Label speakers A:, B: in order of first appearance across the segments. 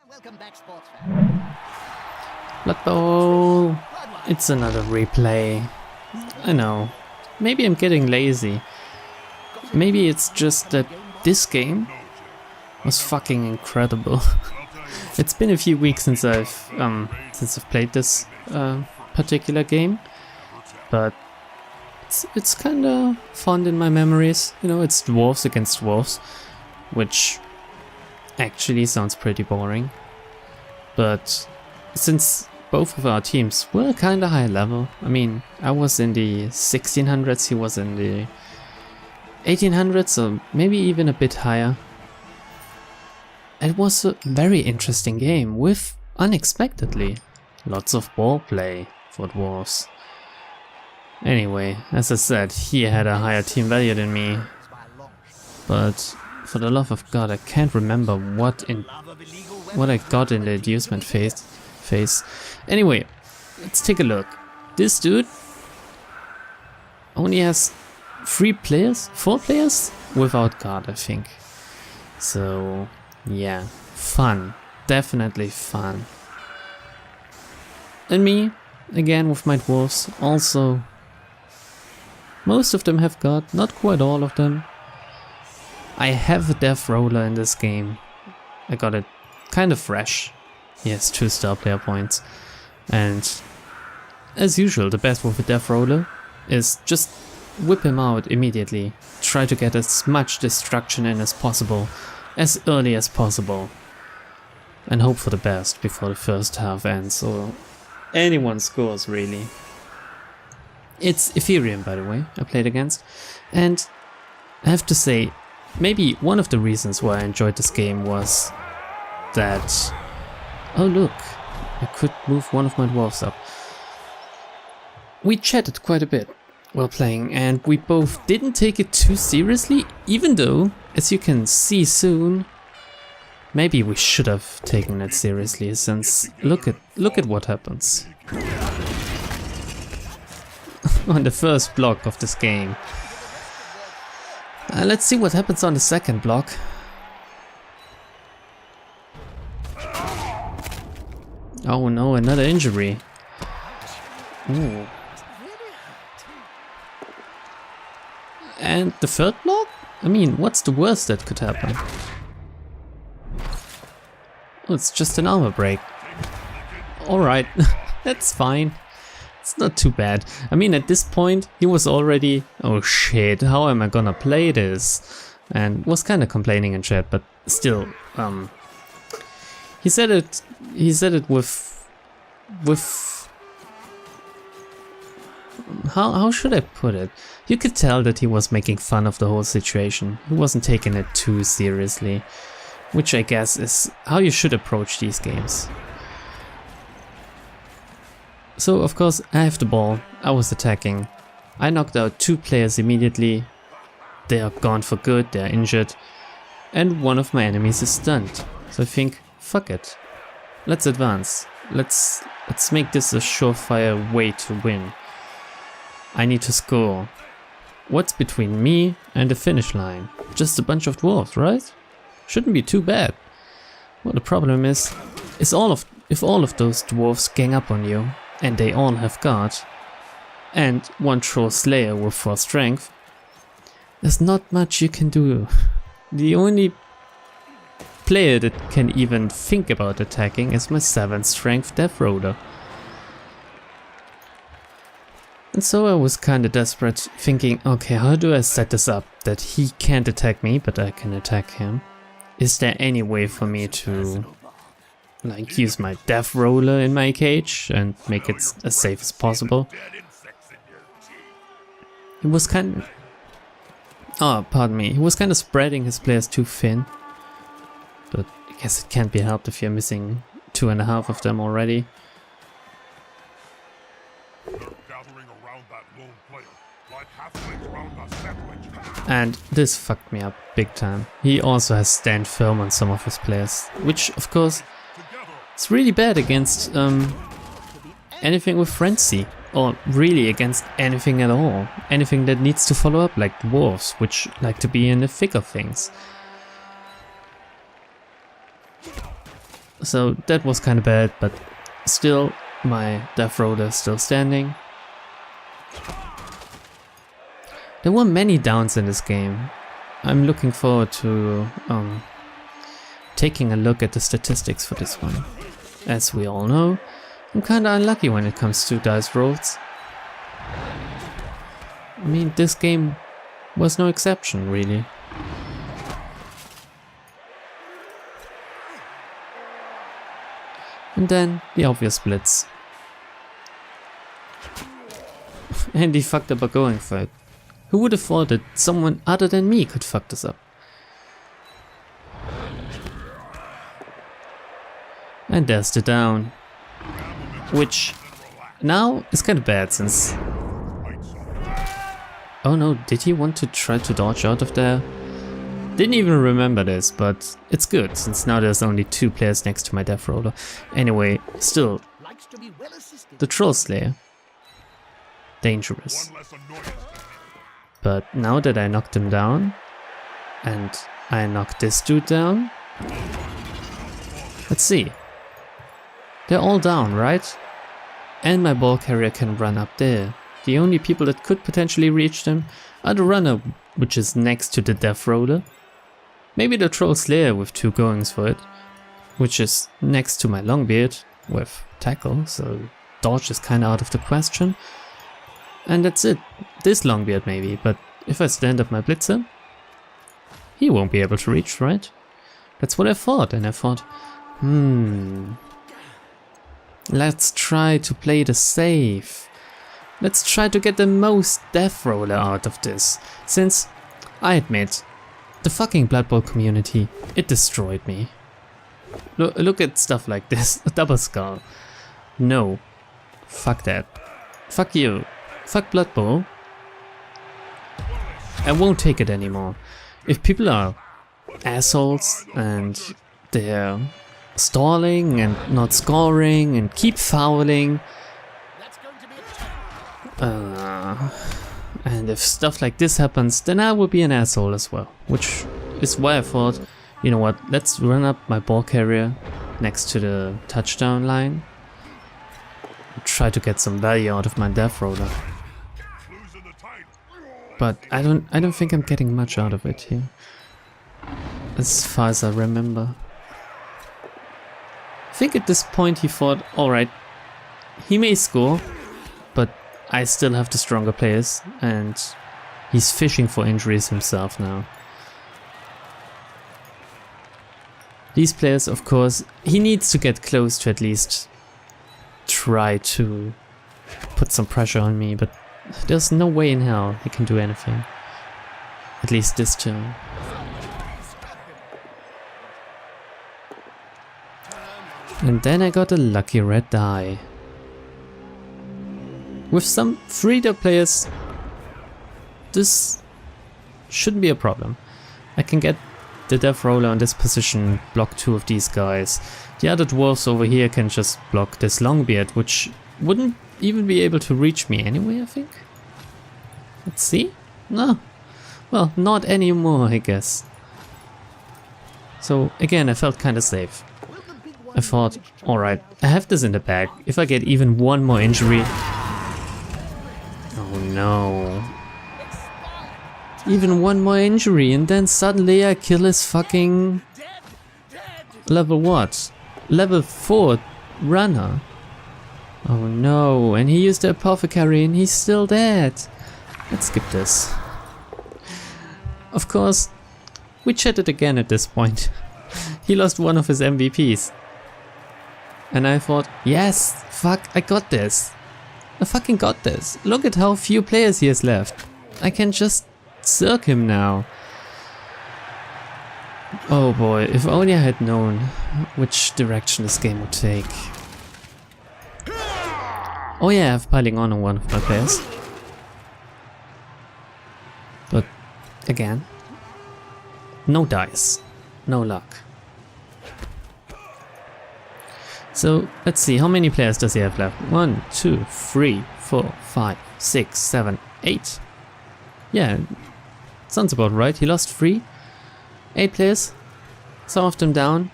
A: Welcome back, sports fan.
B: Blood Bowl. It's another replay. I know. Maybe I'm getting lazy. Maybe it's just that this game was fucking incredible. It's been a few weeks since I've played this particular game, but it's kind of fond in my memories. You know, it's dwarves against dwarves, which actually sounds pretty boring. But since both of our teams were kind of high level, I mean, I was in the 1600s, he was in the 1800s, or maybe even a bit higher. It was a very interesting game with, unexpectedly, lots of ball play for dwarves. Anyway, as I said, he had a higher team value than me, but for the love of God, I can't remember what I got in the inducement phase. Anyway, let's take a look. This dude only has 4 players without guard, I think. So yeah, fun, definitely fun. And me, again with my dwarves, also. Most of them have guard, not quite all of them. I have a death roller in this game. I got it kind of fresh. He has 2 star player points. And as usual, the best with a death roller is just whip him out immediately. Try to get as much destruction in as possible, as early as possible. And hope for the best before the first half ends, or anyone scores really. It's Ethereum, by the way, I played against. And I have to say, maybe one of the reasons why I enjoyed this game was that... Oh look, I could move one of my dwarves up. We chatted quite a bit while playing, and we both didn't take it too seriously, even though, as you can see soon, maybe we should have taken it seriously, since look at what happens. On the first block of this game. Let's see what happens on the second block. Oh no, another injury. Ooh. And the third block? I mean, what's the worst that could happen? Oh, it's just an armor break. Alright, that's fine. It's not too bad. I mean, at this point, he was already... Oh shit, how am I gonna play this? And was kind of complaining in chat, but still, he said it with how should I put it? You could tell that he was making fun of the whole situation. He wasn't taking it too seriously, which I guess is how you should approach these games. So of course I have the ball, I was attacking. I knocked out 2 players immediately. They are gone for good, they are injured. And one of my enemies is stunned. So I think, fuck it. Let's advance. Let's make this a surefire way to win. I need to score. What's between me and the finish line? Just a bunch of dwarves, right? Shouldn't be too bad. Well, the problem is if all of those dwarves gang up on you, and they all have guard, and one throws Slayer with 4 strength, there's not much you can do. The only player that can even think about attacking is my 7 strength Death Roller. And so I was kinda desperate, thinking, okay, how do I set this up that he can't attack me, but I can attack him? Is there any way for me to like use my Death Roller in my cage and make it as safe as possible? He was kind of... Oh, pardon me. He was kind of spreading his players too thin. But I guess it can't be helped if you're missing 2.5 of them already. And this fucked me up big time. He also has stand firm on some of his players, which of course is really bad against anything with frenzy, or really against anything at all. Anything that needs to follow up, like dwarves, which like to be in the thick of things. So that was kind of bad, but still my death roller is still standing. There were many downs in this game. I'm looking forward to taking a look at the statistics for this one. As we all know, I'm kinda unlucky when it comes to dice rolls. I mean, this game was no exception, really. And then the obvious blitz. And he fucked up by going for it. Who would have thought that someone other than me could fuck this up? And there's the down. Which now is kind of bad since... Oh no, did he want to try to dodge out of there? Didn't even remember this, but it's good since now there's only 2 players next to my death roller. Anyway, still, the Troll Slayer. Dangerous. But now that I knocked him down, and I knocked this dude down, let's see. They're all down, right? And my ball carrier can run up there. The only people that could potentially reach them are the runner, which is next to the death roller. Maybe the Troll Slayer with 2 goings for it, which is next to my Longbeard with tackle, so dodge is kinda out of the question. And that's it. This Longbeard maybe, but if I stand up my Blitzer, he won't be able to reach, right? That's what I thought, and I thought, let's try to play the safe. Let's try to get the most death roller out of this, since, I admit, the fucking Blood Bowl community, it destroyed me. Look at stuff like this, a double skull. No, fuck that. Fuck you. Fuck Blood Bowl. I won't take it anymore. If people are assholes and they're stalling and not scoring and keep fouling, and if stuff like this happens, then I will be an asshole as well. Which is why I thought, you know what, let's run up my ball carrier next to the touchdown line. Try to get some value out of my death roller. But I don't think I'm getting much out of it here. As far as I remember. I think at this point he thought, alright, he may score, but I still have the stronger players, and he's fishing for injuries himself now. These players, of course, he needs to get close to at least try to put some pressure on me, but there's no way in hell he can do anything. At least this turn. And then I got a lucky red die. With some freeder players, this shouldn't be a problem. I can get the death roller on this position, block 2 of these guys. The other dwarves over here can just block this Longbeard, which wouldn't even be able to reach me anyway, I think. Let's see. No. Well, not anymore, I guess. So again, I felt kinda safe. I thought, alright, I have this in the bag. If I get even one more injury... Oh no. Even one more injury and then suddenly I kill his fucking... Level what? Level 4 runner. Oh no, and he used the apothecary and he's still dead. Let's skip this. Of course, we chatted again at this point. He lost one of his MVPs. And I thought, yes, fuck, I got this. I fucking got this. Look at how few players he has left. I can just circ him now. Oh boy, if only I had known which direction this game would take. Oh yeah, I have piling on one of my players. But again, no dice, no luck. So let's see, how many players does he have left? 1, 2, 3, 4, 5, 6, 7, 8. Yeah, sounds about right. He lost 3. 8 players, some of them down.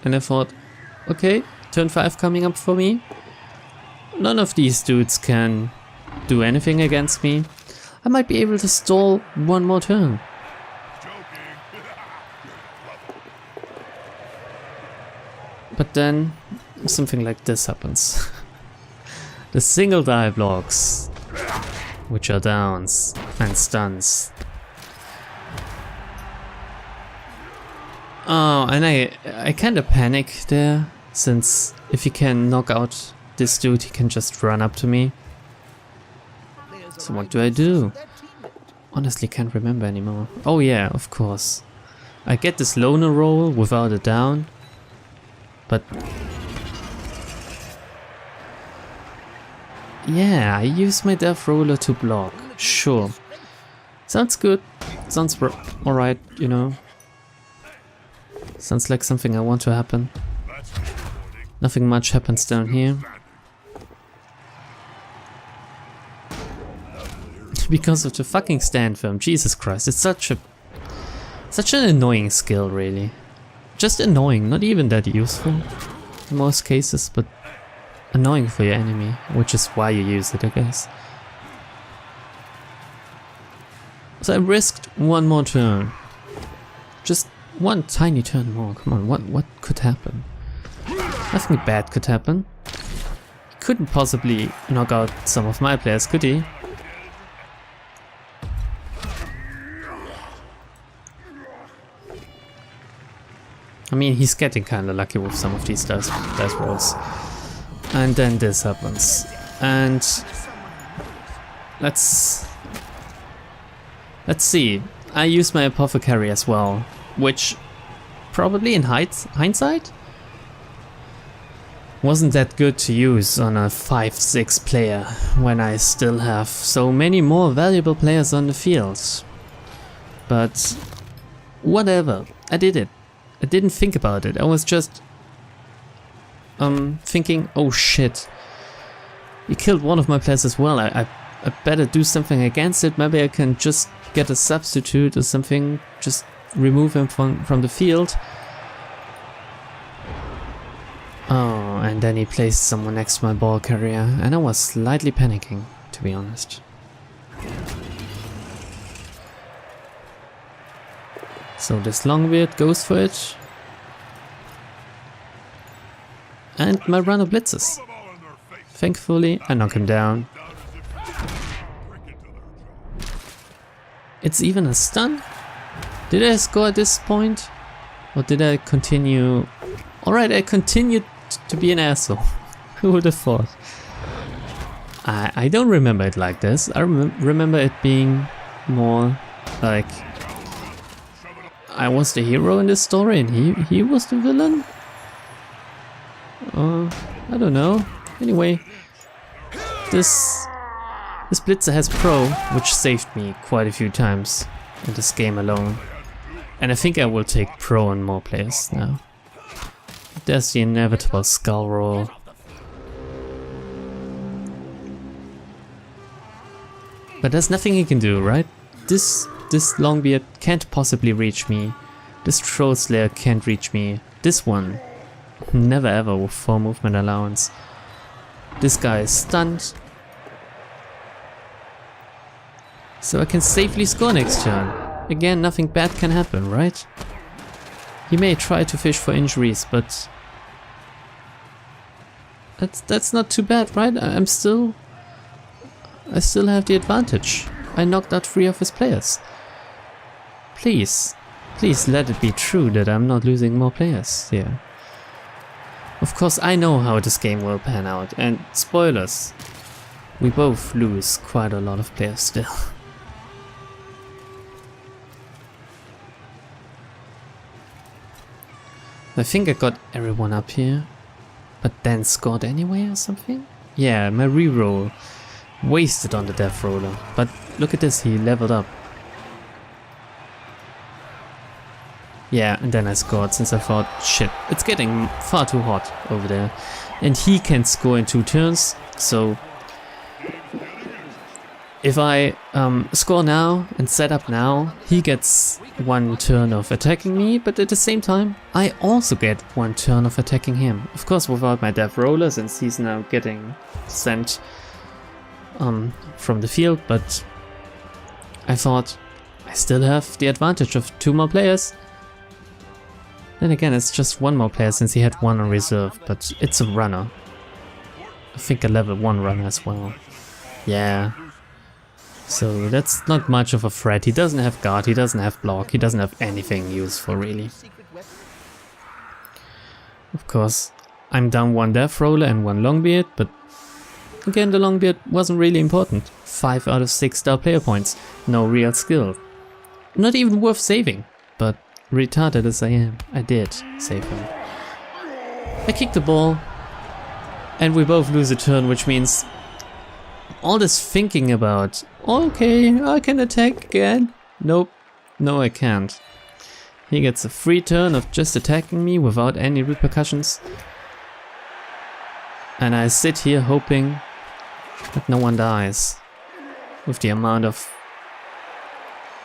B: And I thought, okay, turn 5 coming up for me. None of these dudes can do anything against me. I might be able to stall one more turn. But then something like this happens. The single die blocks, which are downs and stuns. Oh, and I kinda panic there, since if he can knock out this dude, he can just run up to me. So what do I do? Honestly can't remember anymore. Oh yeah, of course. I get this loner roll without a down. But yeah, I use my death roller to block. Sure. Sounds good. Sounds alright, you know. Sounds like something I want to happen. Nothing much happens down here. Because of the fucking stand firm. Jesus Christ, it's such an annoying skill, really. Just annoying, not even that useful in most cases, but annoying for your enemy, which is why you use it, I guess. So I risked one more turn. Just one tiny turn more. Come on, what could happen? Nothing bad could happen. He couldn't possibly knock out some of my players, could he? I mean, he's getting kinda lucky with some of these dice rolls. And then this happens. And let's see. I use my apothecary as well, which probably in hindsight wasn't that good to use on a 5-6 player when I still have so many more valuable players on the field. But whatever, I did it. I didn't think about it. I was just thinking, oh shit, you killed one of my players as well. I better do something against it. Maybe I can just get a substitute or something. Just remove him from the field. Oh, and then he placed someone next to my ball carrier, and I was slightly panicking, to be honest. So this Longbeard goes for it. And my runner blitzes. Thankfully, I knock him down. It's even a stun? Did I score at this point? Or did I continue? Alright, I continued to be an asshole. Who would have thought? I don't remember it like this. I remember it being more like I was the hero in this story and he was the villain? I don't know. Anyway, this Blitzer has Pro, which saved me quite a few times in this game alone. And I think I will take Pro on more players now. There's the inevitable skull roll. But there's nothing he can do, right? This Longbeard can't possibly reach me. This Troll Slayer can't reach me. This one, never ever with 4 movement allowance. This guy is stunned. So I can safely score next turn. Again, nothing bad can happen, right? He may try to fish for injuries, but that's not too bad, right? I still have the advantage. I knocked out 3 of his players. Please let it be true that I'm not losing more players here. Of course, I know how this game will pan out, and spoilers, we both lose quite a lot of players still. I think I got everyone up here, but then scored anyway or something? Yeah, my reroll wasted on the death roller, but look at this, he leveled up. Yeah, and then I scored since I thought, shit, it's getting far too hot over there. And he can score in 2 turns, so if I score now and set up now, he gets 1 turn of attacking me, but at the same time, I also get 1 turn of attacking him. Of course, without my death roller, since he's now getting sent from the field, but I thought I still have the advantage of 2 more players. Then again, it's just 1 more player since he had 1 on reserve, but it's a runner. I think a level 1 runner as well. Yeah. So that's not much of a threat. He doesn't have guard, he doesn't have block, he doesn't have anything useful really. Of course, I'm down 1 death roller and 1 longbeard, but again the longbeard wasn't really important. 5 out of 6 star player points, no real skill. Not even worth saving, but retarded as I am, I did save him. I kick the ball and we both lose a turn, which means all this thinking about, okay, I can attack again. Nope, no I can't. He gets a free turn of just attacking me without any repercussions. And I sit here hoping that no one dies with the amount of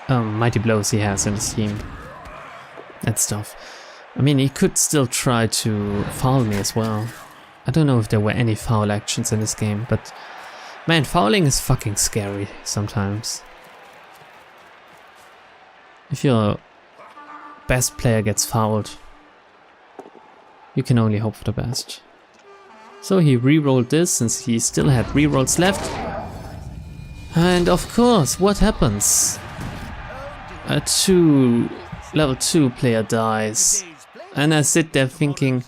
B: mighty blows he has in his team. That's tough. I mean, he could still try to foul me as well. I don't know if there were any foul actions in this game, but man, fouling is fucking scary sometimes. If your best player gets fouled, you can only hope for the best. So he re-rolled this since he still had re-rolls left. And of course, what happens? A level 2 player dies. And I sit there thinking,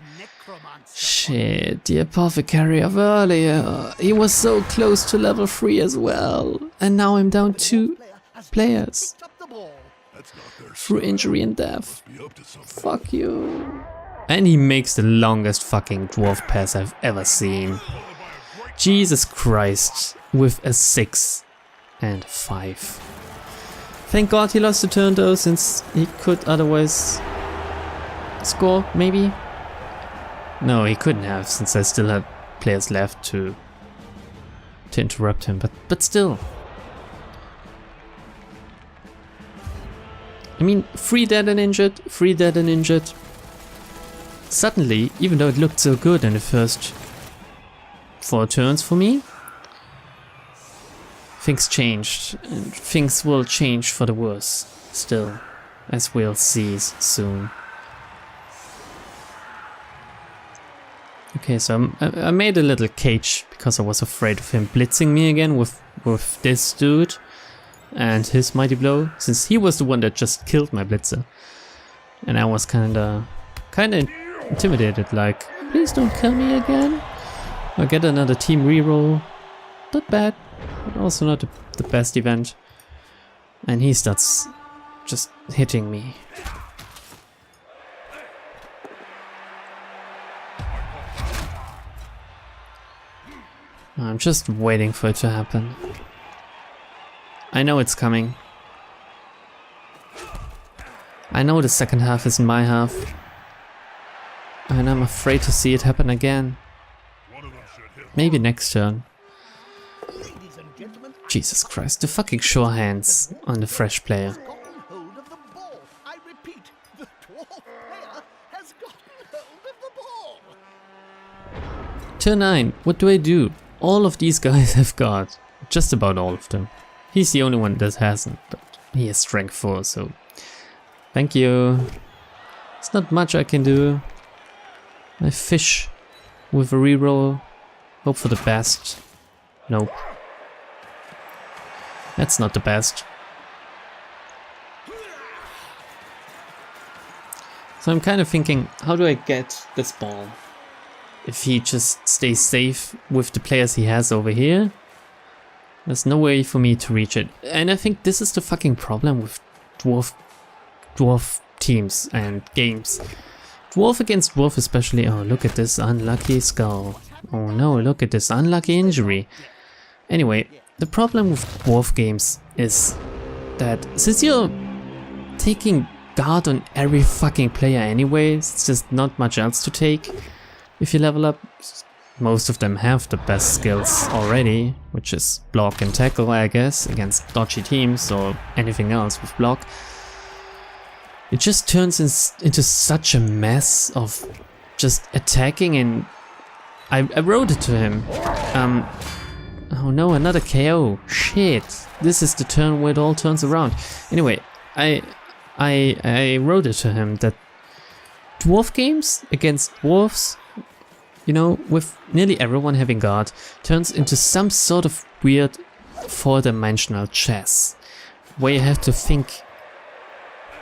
B: shit, the apothecary of earlier, he was so close to level 3 as well. And now I'm down 2 players. Through injury and death. Fuck you. And he makes the longest fucking dwarf pass I've ever seen. Jesus Christ. With a 6 and 5. Thank God he lost the turn though, since he could otherwise score, maybe? No, he couldn't have, since I still had players left to interrupt him, but still. I mean, 3 dead and injured, 3 dead and injured. Suddenly, even though it looked so good in the first 4 turns for me, things changed, and things will change for the worse still, as we'll see soon. Okay, so I made a little cage because I was afraid of him blitzing me again with this dude and his mighty blow, since he was the one that just killed my blitzer. And I was kinda intimidated, like, please don't kill me again. I'll get another team reroll. Not bad, but also not the best event. And he starts just hitting me. I'm just waiting for it to happen. I know it's coming. I know the second half isn't my half. And I'm afraid to see it happen again. Maybe next turn. Jesus Christ, the fucking sure hands on the fresh player. Turn 9, what do I do? All of these guys have got, just about all of them. He's the only one that hasn't, but he has strength 4, so thank you. It's not much I can do. I fish with a reroll, hope for the best. Nope. That's not the best. So I'm kind of thinking, how do I get this ball? If he just stays safe with the players he has over here, there's no way for me to reach it. And I think this is the fucking problem with dwarf teams and games. Dwarf against dwarf especially. Oh, look at this unlucky skull. Oh no, look at this unlucky injury. Anyway, the problem with dwarf games is that since you're taking guard on every fucking player anyway. It's just not much else to take if you level up. Most of them have the best skills already, which is block and tackle, I guess, against dodgy teams or anything else with block. It just turns into such a mess of just attacking, and I wrote it to him. Oh no, another KO. Shit. This is the turn where it all turns around. Anyway, I wrote it to him that dwarf games against dwarfs, you know, with nearly everyone having guard, turns into some sort of weird four-dimensional chess, where you have to think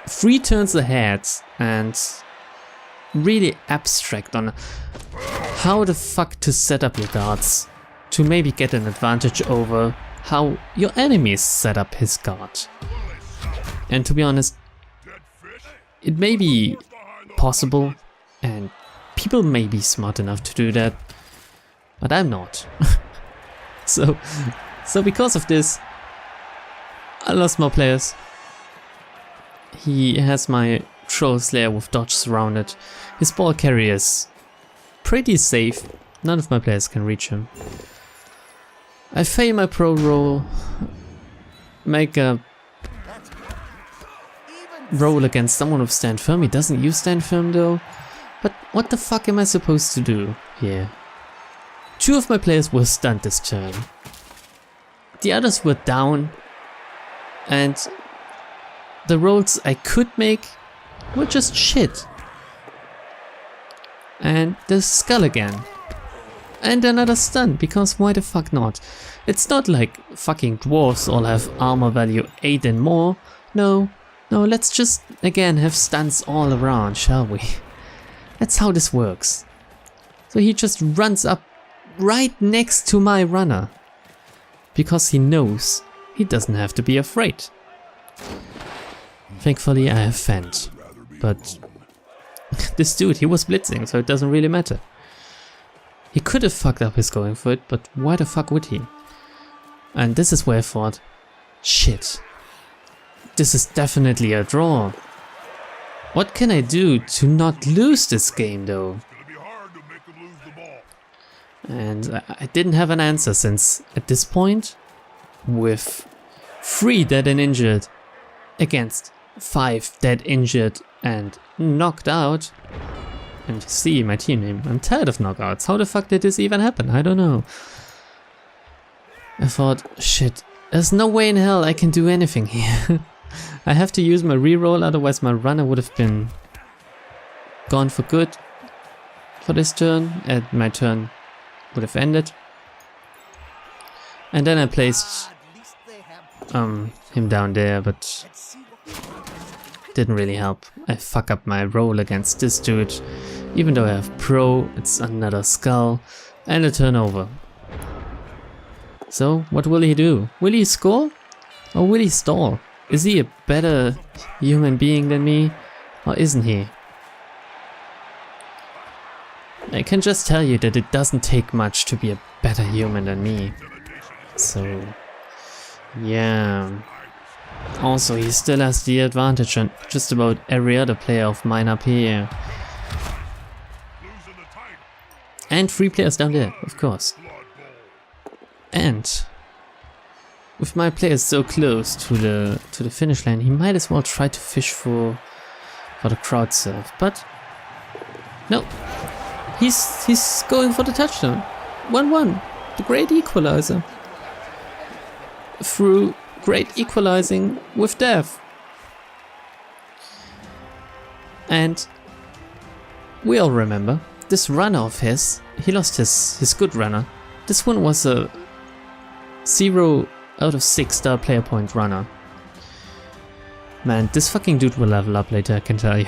B: 3 turns ahead and really abstract on how the fuck to set up your guards to maybe get an advantage over how your enemies set up his guard. And to be honest, it may be possible and people may be smart enough to do that, but I'm not. So because of this, I lost more players. He has my Troll Slayer with dodge surrounded. His ball carrier is pretty safe. None of my players can reach him. I fail my pro roll, make a roll against someone with stand firm. He doesn't use stand firm though. But what the fuck am I supposed to do here? 2 of my players were stunned this turn. The others were down, and the rolls I could make were just shit. And the skull again. And another stun, because why the fuck not? It's not like fucking dwarves all have armor value 8 and more. No, let's just again have stuns all around, shall we? That's how this works. So he just runs up right next to my runner, because he knows he doesn't have to be afraid. Thankfully I have Fend, but this dude, he was blitzing, so it doesn't really matter. He could have fucked up his going for it, but why the fuck would he? And this is where I thought, shit, this is definitely a draw. What can I do to not lose this game though? And I didn't have an answer, since at this point, with 3 dead and injured against 5 dead, injured and knocked out, and you see my team name, I'm tired of knockouts. How the fuck did this even happen? I don't know. I thought, shit, there's no way in hell I can do anything here. I have to use my reroll, otherwise my runner would have been gone for good for this turn, and my turn would have ended. And then I placed him down there, but didn't really help. I fuck up my roll against this dude. Even though I have pro, it's another skull and a turnover. So what will he do? Will he score or will he stall? Is he a better human being than me, or isn't he? I can just tell you that it doesn't take much to be a better human than me. So, yeah. Also, he still has the advantage on just about every other player of mine up here. And 3 players down there, of course. And with my players so close to the finish line, he might as well try to fish for the crowd surf. But no, he's going for the touchdown. 1-1, the great equalizer. Through great equalizing with death. And we all remember this runner of his. He lost his good runner. This one was a 0 out of 6 star player point runner. Man, this fucking dude will level up later, I can tell you.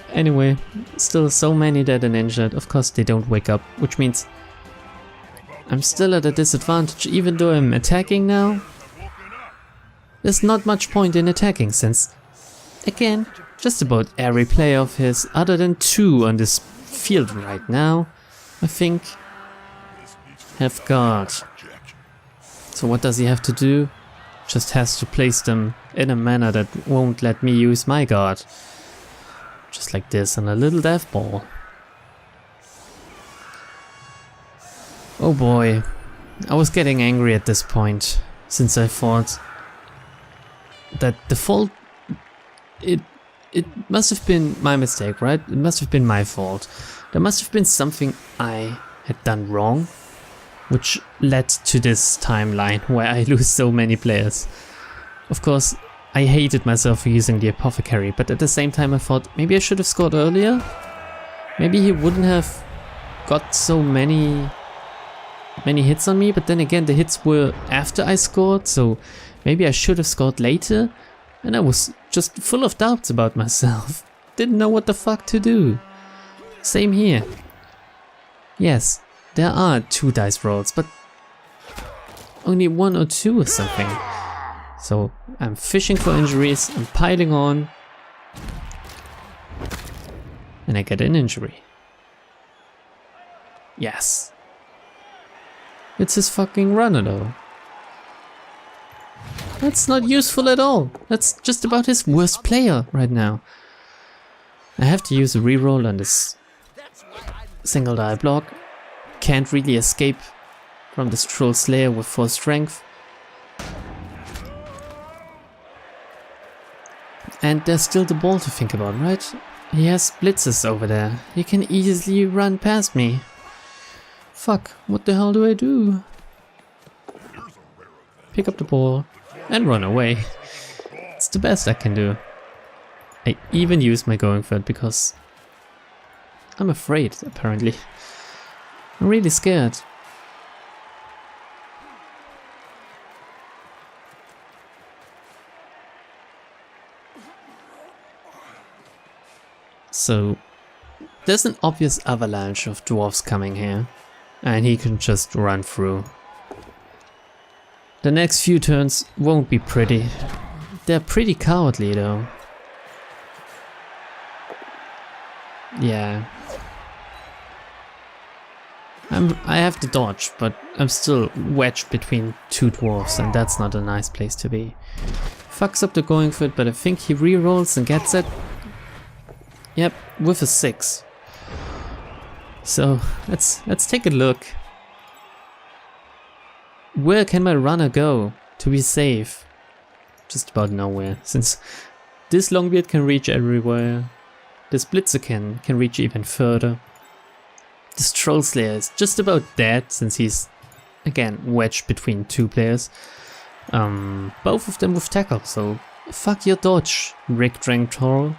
B: Anyway, still so many dead and injured. Of course they don't wake up, which means I'm still at a disadvantage even though I'm attacking now. There's not much point in attacking, since, again, just about every player of his, other than 2 on this field right now, I think, have guard. So what does he have to do? just has to place them in a manner that won't let me use my guard. Just like this and a little death ball. Oh boy, I was getting angry at this point, since I thought that the fault, it must have been my mistake, right? It must have been my fault. There must have been something I had done wrong, which led to this timeline where I lose so many players. Of course, I hated myself for using the apothecary, but at the same time I thought maybe I should have scored earlier. Maybe he wouldn't have got so many hits on me, but then again the hits were after I scored, so maybe I should have scored later. And I was just full of doubts about myself. Didn't know what the fuck to do. Same here. Yes, there are 2 dice rolls, but only 1 or 2 or something. So I'm fishing for injuries, I'm piling on, and I get an injury. Yes. It's his fucking runner though. That's not useful at all. That's just about his worst player right now. I have to use a reroll on this single die block. Can't really escape from this Troll Slayer with 4 strength. And there's still the ball to think about, right? He has blitzes over there. He can easily run past me. Fuck, what the hell do I do? Pick up the ball and run away. It's the best I can do. I even use my going for it because I'm afraid, apparently. I'm really scared. So, there's an obvious avalanche of dwarves coming here, and he can just run through. The next few turns won't be pretty. They're pretty cowardly though. Yeah. I have to dodge, but I'm still wedged between 2 dwarves, and that's not a nice place to be. Fucks up the going for it, but I think he rerolls and gets it. Yep, with a 6. So let's take a look. Where can my runner go to be safe? Just about nowhere, since this Longbeard can reach everywhere. This Blitzer can reach even further. This Troll Slayer is just about dead, since he's again wedged between 2 players. Both of them with tackle, so fuck your dodge, Rick Drang Troll.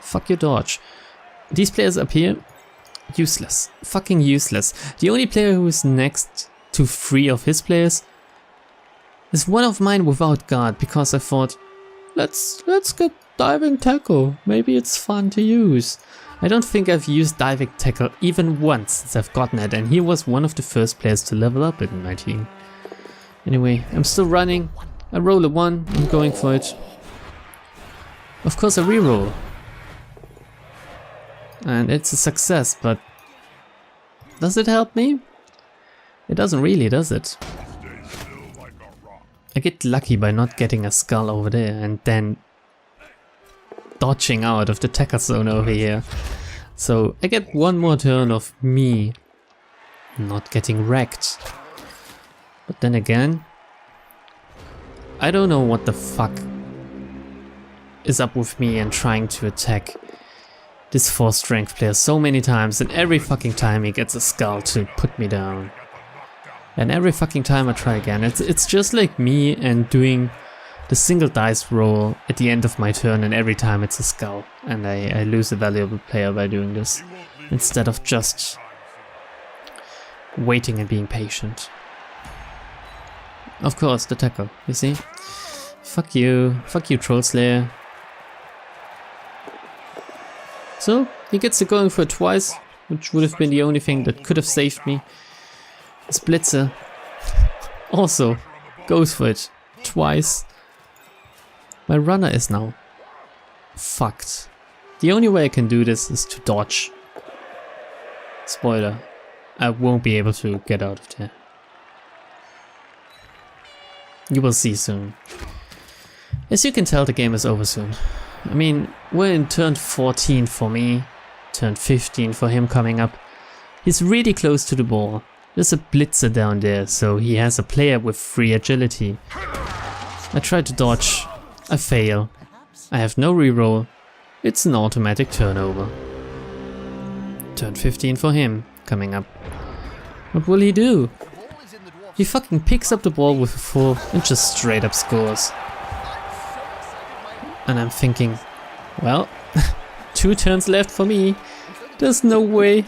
B: Fuck your dodge. These players up here, useless. Fucking useless. The only player who is next to 3 of his players is one of mine without guard, because I thought, let's get diving tackle. Maybe it's fun to use. I don't think I've used diving tackle even once since I've gotten it, and he was one of the first players to level up in my team. Anyway, I'm still running. I roll a 1, I'm going for it. Of course I reroll. And it's a success, but does it help me? It doesn't really, does it? I get lucky by not getting a skull over there and then dodging out of the tackle zone over here. So I get 1 more turn of me not getting wrecked. But then again, I don't know what the fuck is up with me and trying to attack this 4 strength player so many times, and every fucking time he gets a skull to put me down. And every fucking time I try again. It's just like me and doing the single dice roll at the end of my turn, and every time it's a skull. And I lose a valuable player by doing this, instead of just waiting and being patient. Of course, the tackle, you see? Fuck you, Troll Slayer. So, he gets to going for it twice, which would have been the only thing that could have saved me. This Blitzer also goes for it twice. My runner is now fucked. The only way I can do this is to dodge. Spoiler, I won't be able to get out of there. You will see soon. As you can tell, the game is over soon. I mean, we're in turn 14 for me, turn 15 for him coming up. He's really close to the ball. There's a blitzer down there, so he has a player with free agility. I try to dodge. I fail. I have no reroll. It's an automatic turnover. Turn 15 for him coming up. What will he do? He fucking picks up the ball with a full and just straight up scores. And I'm thinking, well, 2 turns left for me. There's no way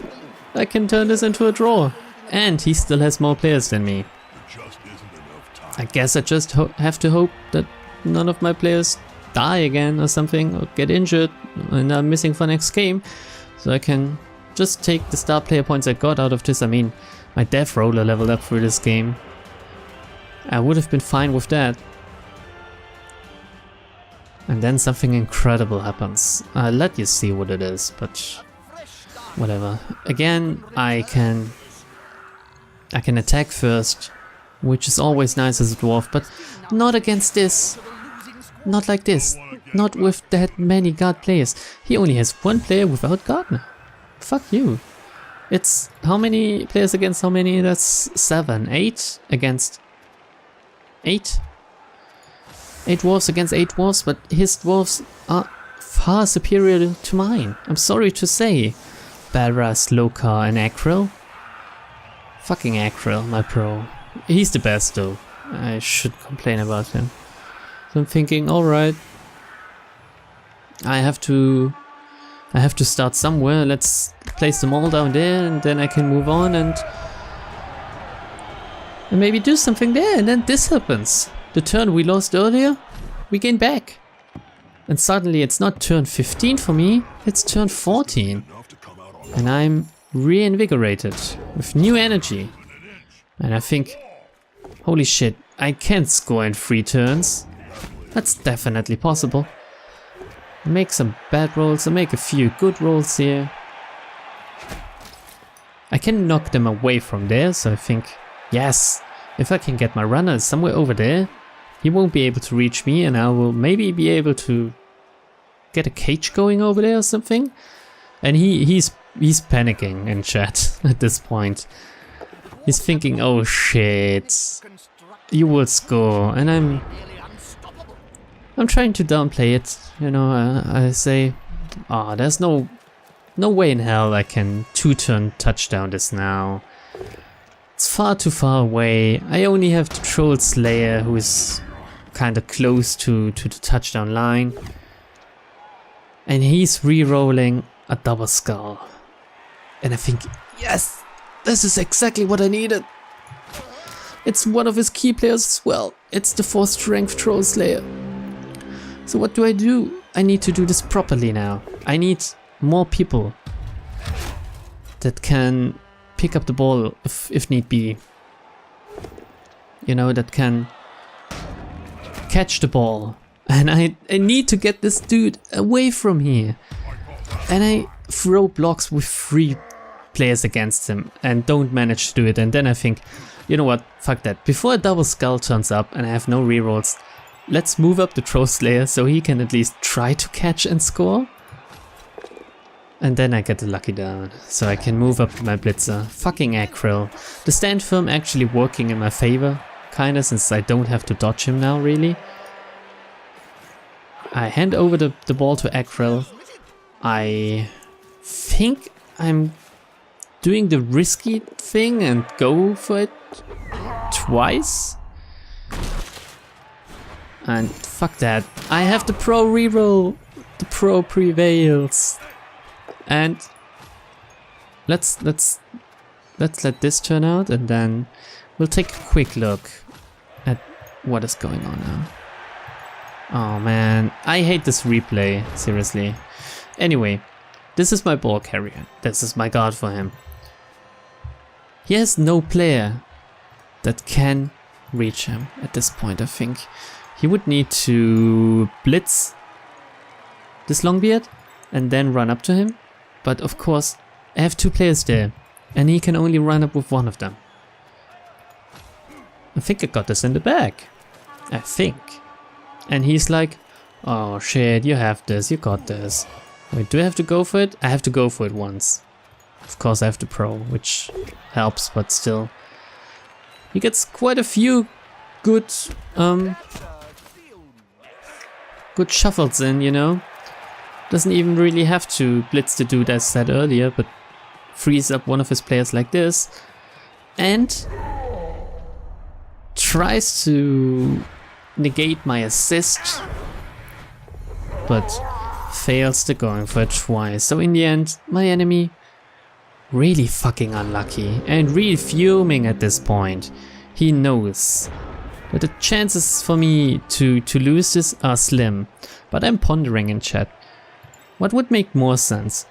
B: I can turn this into a draw. And he still has more players than me. I guess I just have to hope that none of my players die again or something, or get injured and I'm missing for next game. So I can just take the star player points I got out of this. I mean, my death roller leveled up through this game. I would have been fine with that. And then something incredible happens. I'll let you see what it is, but whatever. Again, I can attack first, which is always nice as a dwarf, but not against this. Not like this. Not with that many guard players. He only has 1 player without Gardener. Fuck you. It's how many players against how many? That's 7. 8 against 8? 8 dwarves against 8 dwarves, but his dwarves are far superior to mine. I'm sorry to say. Barras, Lokar and Akril. Fucking Akril, my pro. He's the best though. I should complain about him. So I'm thinking, alright. I have to start somewhere. Let's place them all down there and then I can move on and maybe do something there, and then this happens. The turn we lost earlier, we gain back. And suddenly it's not turn 15 for me, it's turn 14. And I'm reinvigorated with new energy. And I think, holy shit, I can score in 3 turns. That's definitely possible. Make some bad rolls, I make a few good rolls here. I can knock them away from there, so I think, yes, if I can get my runner somewhere over there, he won't be able to reach me and I will maybe be able to get a cage going over there or something. And he's panicking in chat at this point. He's thinking, oh shit, you will score, and I'm trying to downplay it, you know. I say, oh, there's no way in hell I can 2-turn touchdown this now. It's far too far away. I only have the Troll Slayer who is kind of close to the touchdown line. And he's re-rolling a double skull. And I think, yes, this is exactly what I needed. It's one of his key players as well. It's the 4th strength Troll Slayer. So what do? I need to do this properly now. I need more people that can pick up the ball if need be. You know, that can catch the ball. And I need to get this dude away from here. And I throw blocks with 3 players against him and don't manage to do it. And then I think, you know what, fuck that. Before a double skull turns up and I have no rerolls, let's move up the Troll Slayer so he can at least try to catch and score. And then I get the lucky down, so I can move up my blitzer. Fucking Akril. The stand firm actually working in my favor, kinda, since I don't have to dodge him now, really. I hand over the ball to Akril. I think I'm doing the risky thing and go for it twice. And fuck that. I have the pro reroll. The pro prevails. And let's let this turn out, and then we'll take a quick look at what is going on now. Oh man, I hate this replay, seriously. Anyway, this is my ball carrier. This is my guard for him. He has no player that can reach him at this point. I think he would need to blitz this Longbeard and then run up to him. But of course, I have 2 players there, and he can only run up with one of them. I think I got this in the bag. I think. And he's like, oh shit, you have this, you got this. Wait, do I have to go for it? I have to go for it once. Of course I have to pro, which helps, but still. He gets quite a few good good shuffles in, you know. Doesn't even really have to blitz the dude as said earlier, but frees up one of his players like this and tries to negate my assist, but fails to going for it twice. So in the end, my enemy really fucking unlucky and really fuming at this point. He knows that the chances for me to lose this are slim, but I'm pondering in chat. What would make more sense?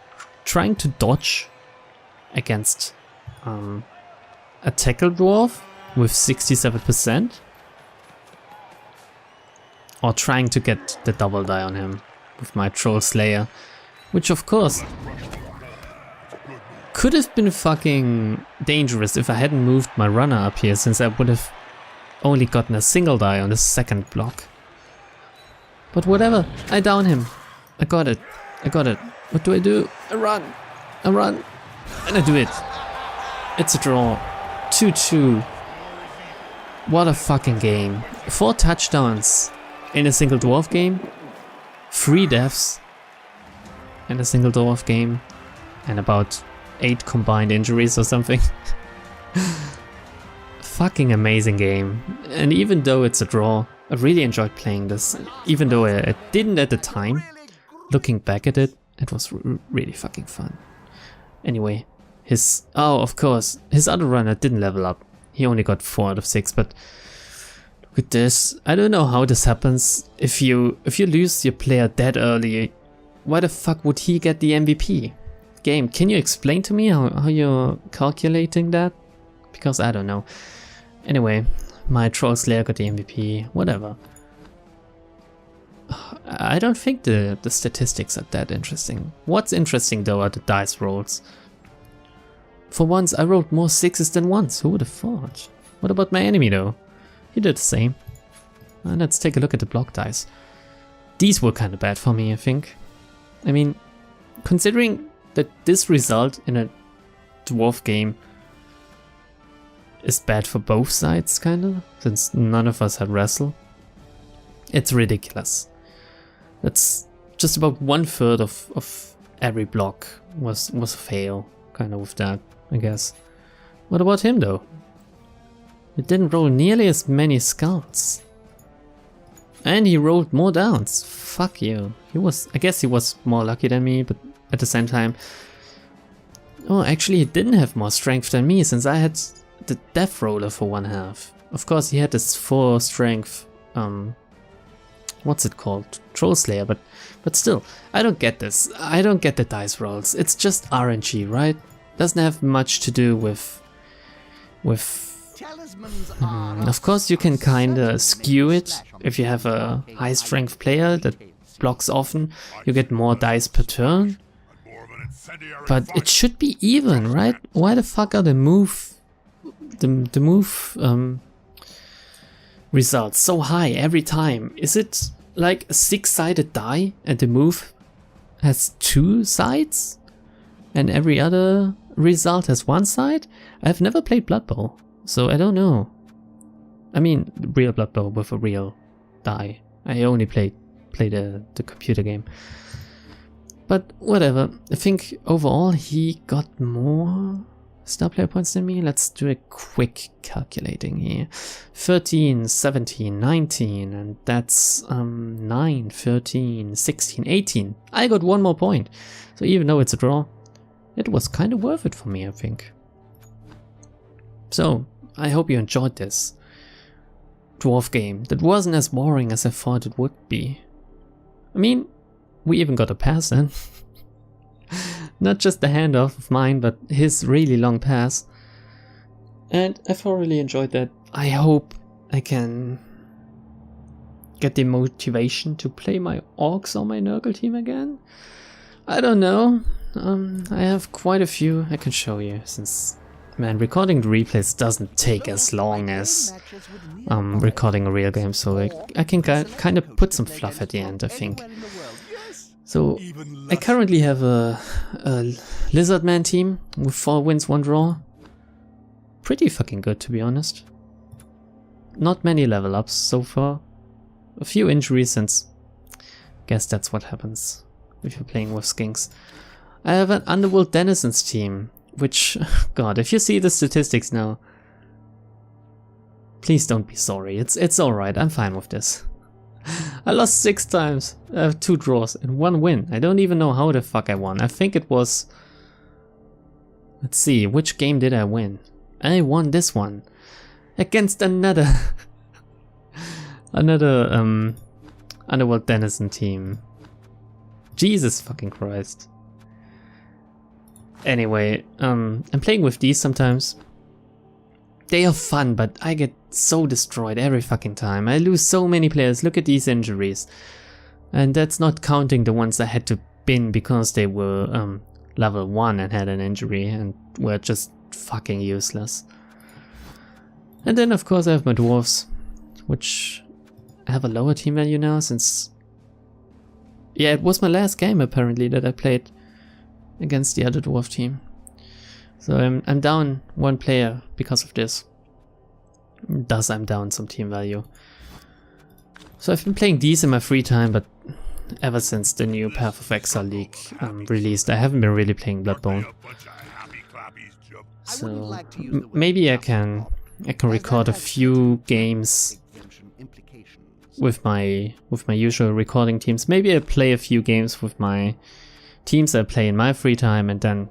B: Trying to dodge against a tackle dwarf with 67%? Or trying to get the double die on him with my troll slayer, which of course could have been fucking dangerous if I hadn't moved my runner up here, since I would have only gotten a single die on the second block. But whatever, I down him. I got it. I got it. What do? I run. I run. And I do it. It's a draw. 2-2. What a fucking game. 4 touchdowns in a single dwarf game. 3 deaths in a single dwarf game. And about 8 combined injuries or something. Fucking amazing game. And even though it's a draw, I really enjoyed playing this. Even though I didn't at the time. Looking back at it, it was really fucking fun. Anyway, oh, of course, his other runner didn't level up. He only got 4 out of 6, but look at this. I don't know how this happens. If you lose your player that early, why the fuck would he get the MVP? Game, can you explain to me how you're calculating that? Because I don't know. Anyway, my troll slayer got the MVP, whatever. I don't think the statistics are that interesting. What's interesting though are the dice rolls. For once I rolled more 6s than 1s, who would have thought? What about my enemy though? He did the same. Let's take a look at the block dice. These were kind of bad for me, I think. I mean, considering that this result in a dwarf game is bad for both sides, kinda, since none of us had wrestle. It's ridiculous. That's just about 1/3 of every block was a fail, kinda with that, I guess. What about him though? He didn't roll nearly as many scouts. And he rolled more downs. Fuck you. I guess he was more lucky than me, but at the same time... Oh, actually he didn't have more strength than me, since I had the death roller for 1/2. Of course he had this 4 strength, what's it called? Troll Slayer, but still, I don't get this. I don't get the dice rolls. It's just RNG, right? Doesn't have much to do with of course you can kinda skew it. If you have a high strength player that blocks often, you get more dice per turn. But it should be even, right? Why the fuck are the move results so high every time? Is it like a 6-sided die and the move has 2 sides and every other result has 1 side? I've never played Blood Bowl, so I don't know. I mean, real Blood Bowl with a real die. I only played the computer game. But whatever, I think overall he got more star player points than me. Let's do a quick calculating here. 13, 17, 19, and that's 9, 13, 16, 18. I got 1 more point. So even though it's a draw, it was kind of worth it for me, I think. So, I hope you enjoyed this dwarf game that wasn't as boring as I thought it would be. I mean, we even got a pass then. Not just the handoff of mine, but his really long pass. And I thoroughly enjoyed that. I hope I can get the motivation to play my orcs on my Nurgle team again. I don't know. I have quite a few I can show you, since Man, recording the replays doesn't take as long as recording a real game, so I can kind of put some fluff at the end, I think. So, I currently have a Lizardman team with 4 wins, 1 draw. Pretty fucking good, to be honest. Not many level ups so far. A few injuries, since guess that's what happens if you're playing with skinks. I have an Underworld Denizens team, which, god, if you see the statistics now, please don't be sorry. It's alright, I'm fine with this. I lost 6 times. I have 2 draws and 1 win. I don't even know how the fuck I won. I think it was... Let's see, which game did I win? I won this one. Against another... another, Underworld Denizen team. Jesus fucking Christ. Anyway, I'm playing with these sometimes. They are fun, but I get so destroyed every fucking time. I lose so many players. Look at these injuries. And that's not counting the ones I had to bin because they were level 1 and had an injury and were just fucking useless. And then of course I have my Dwarfs, which I have a lower team value now since... Yeah, it was my last game apparently that I played against the other Dwarf team. So I'm down 1 player because of this. Thus I'm down some team value. So I've been playing these in my free time, but ever since the new Path of Exile League released, I haven't been really playing Bloodborne. So maybe I can record a few games with my usual recording teams. Maybe I play a few games with my teams I play in my free time and then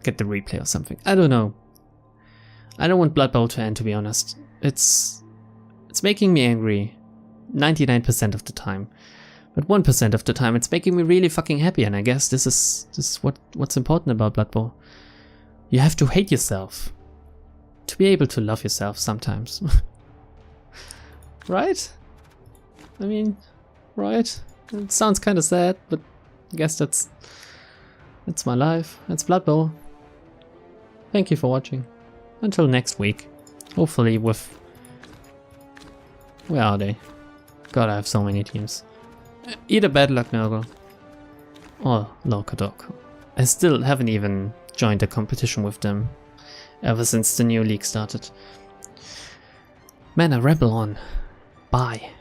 B: get the replay or something. I don't know. I don't want Blood Bowl to end, to be honest. It's making me angry 99% of the time. But 1% of the time it's making me really fucking happy, and I guess this is what's important about Blood Bowl. You have to hate yourself to be able to love yourself sometimes. Right? I mean, right? It sounds kind of sad, but I guess that's my life. It's Blood Bowl. Thank you for watching. Until next week. Hopefully with... Where are they? God, I have so many teams. Either Bad Luck Nurgle or Lorcadog. I still haven't even joined a competition with them ever since the new league started. Man, I ramble on. Bye.